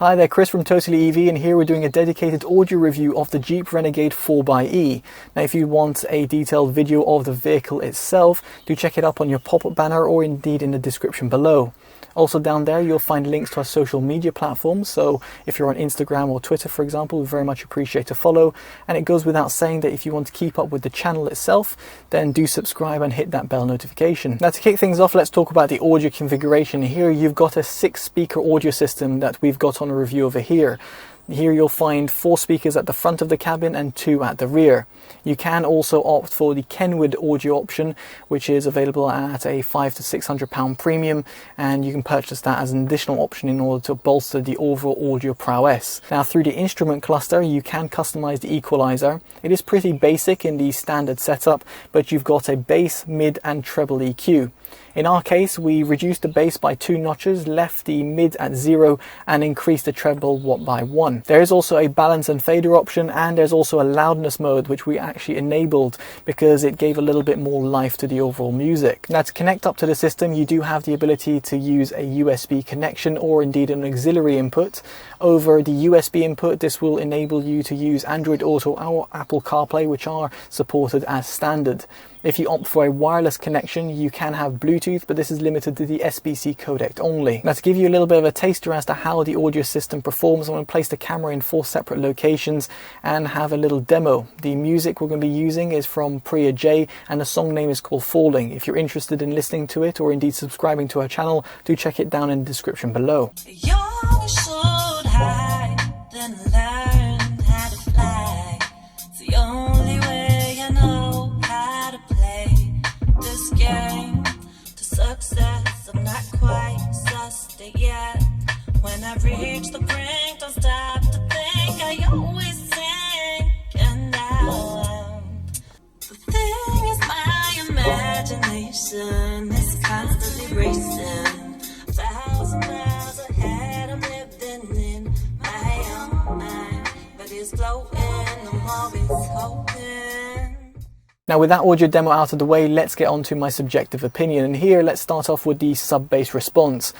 Hi there, Chris from TotallyEV, and here we're doing a dedicated audio review of the Jeep Renegade 4xe. Now if you want a detailed video of the vehicle itself, do check it up on your pop-up banner or indeed in the description below. Also down there you'll find links to our social media platforms, so if you're on Instagram or Twitter for example, we very much appreciate a follow. And it goes without saying that if you want to keep up with the channel itself, then do subscribe and hit that bell notification. Now to kick things off, let's talk about the audio configuration. Here you've got a 6-speaker audio system that we've got on a review over here. Here you'll find 4 speakers at the front of the cabin and 2 at the rear. You can also opt for the Kenwood audio option, which is available at a £500 to £600 premium, and you can purchase that as an additional option in order to bolster the overall audio prowess. Now through the instrument cluster you can customize the equalizer. It is pretty basic in the standard setup, but you've got a bass, mid and treble EQ. In our case, we reduced the bass by 2 notches, left the mid at 0 and increased the treble by 1. There is also a balance and fader option, and there's also a loudness mode which we actually enabled because it gave a little bit more life to the overall music. Now to connect up to the system you do have the ability to use a USB connection or indeed an auxiliary input. Over the USB input this will enable you to use Android Auto or Apple CarPlay, which are supported as standard. If you opt for a wireless connection you can have Bluetooth, but this is limited to the SBC codec only. Now to give you a little bit of a taster as to how the audio system performs, I'm going to place the camera in 4 separate locations and have a little demo. The music we're going to be using is from Priya J and the song name is called Falling. If you're interested in listening to it or indeed subscribing to our channel, do check it down in the description below. When I reach the brink, don't stop to think. I always sink and down. The thing is, my imagination is constantly racing. 1,000 miles ahead, I'm living in my own mind, but it's floating. I'm always hoping. Now with that audio demo out of the way, let's get on to my subjective opinion. And here let's start off with the sub-bass response.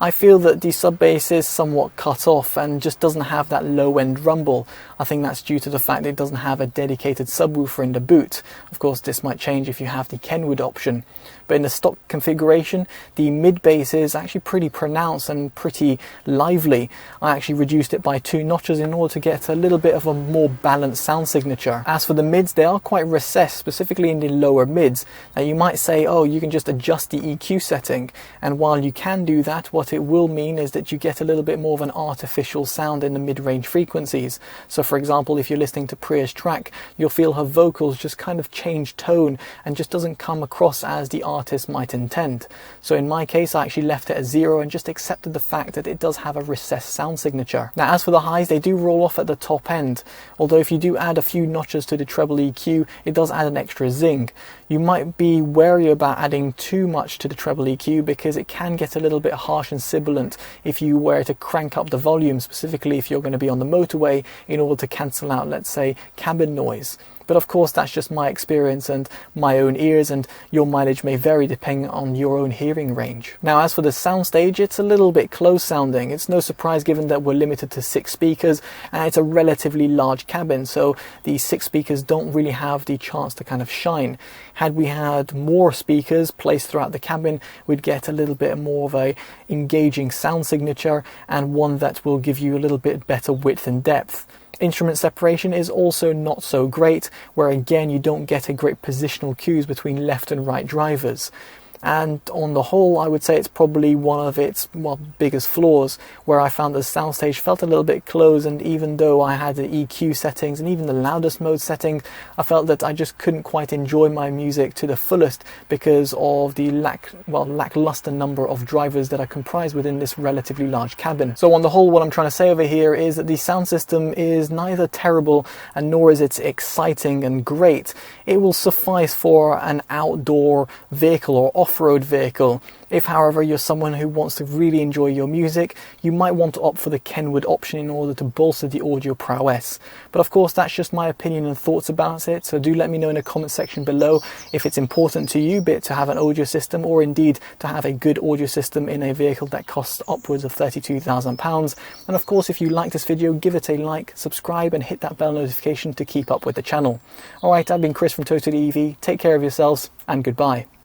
I feel that the sub-bass is somewhat cut off and just doesn't have that low-end rumble. I think that's due to the fact that it doesn't have a dedicated subwoofer in the boot. Of course this might change if you have the Kenwood option. But in the stock configuration, the mid-bass is actually pretty pronounced and pretty lively. I actually reduced it by 2 notches in order to get a little bit of a more balanced sound signature. As for the mids, they are quite recessed, specifically in the lower mids. Now you might say, oh, you can just adjust the EQ setting. And while you can do that, what it will mean is that you get a little bit more of an artificial sound in the mid-range frequencies. So for example, if you're listening to Priya's track, you'll feel her vocals just kind of change tone and just doesn't come across as the artist might intend. So in my case I actually left it at 0 and just accepted the fact that it does have a recessed sound signature. Now as for the highs, they do roll off at the top end, although if you do add a few notches to the treble EQ it does add an extra zing. You might be wary about adding too much to the treble EQ because it can get a little bit harsh and sibilant if you were to crank up the volume, specifically if you're going to be on the motorway in order to cancel out, let's say, cabin noise. But of course that's just my experience and my own ears, and your mileage may vary depending on your own hearing range. Now as for the soundstage, it's a little bit close sounding. It's no surprise given that we're limited to 6 speakers and it's a relatively large cabin, so these 6 speakers don't really have the chance to kind of shine. Had we had more speakers placed throughout the cabin, we'd get a little bit more of a engaging sound signature and one that will give you a little bit better width and depth. Instrument separation is also not so great, where again you don't get a great positional cues between left and right drivers. And on the whole I would say it's probably one of its biggest flaws, where I found the soundstage felt a little bit close, and even though I had the EQ settings and even the loudest mode setting, I felt that I just couldn't quite enjoy my music to the fullest because of the lackluster number of drivers that are comprised within this relatively large cabin. So on the whole, what I'm trying to say over here is that the sound system is neither terrible and nor is it exciting and great. It will suffice for an outdoor vehicle or off off-road vehicle. If, however, you're someone who wants to really enjoy your music, you might want to opt for the Kenwood option in order to bolster the audio prowess. But of course, that's just my opinion and thoughts about it, so do let me know in the comment section below if it's important to you to have an audio system, or indeed to have a good audio system in a vehicle that costs upwards of £32,000. And of course, if you like this video, give it a like, subscribe and hit that bell notification to keep up with the channel. Alright, I've been Chris from TotallyEV. Take care of yourselves and goodbye.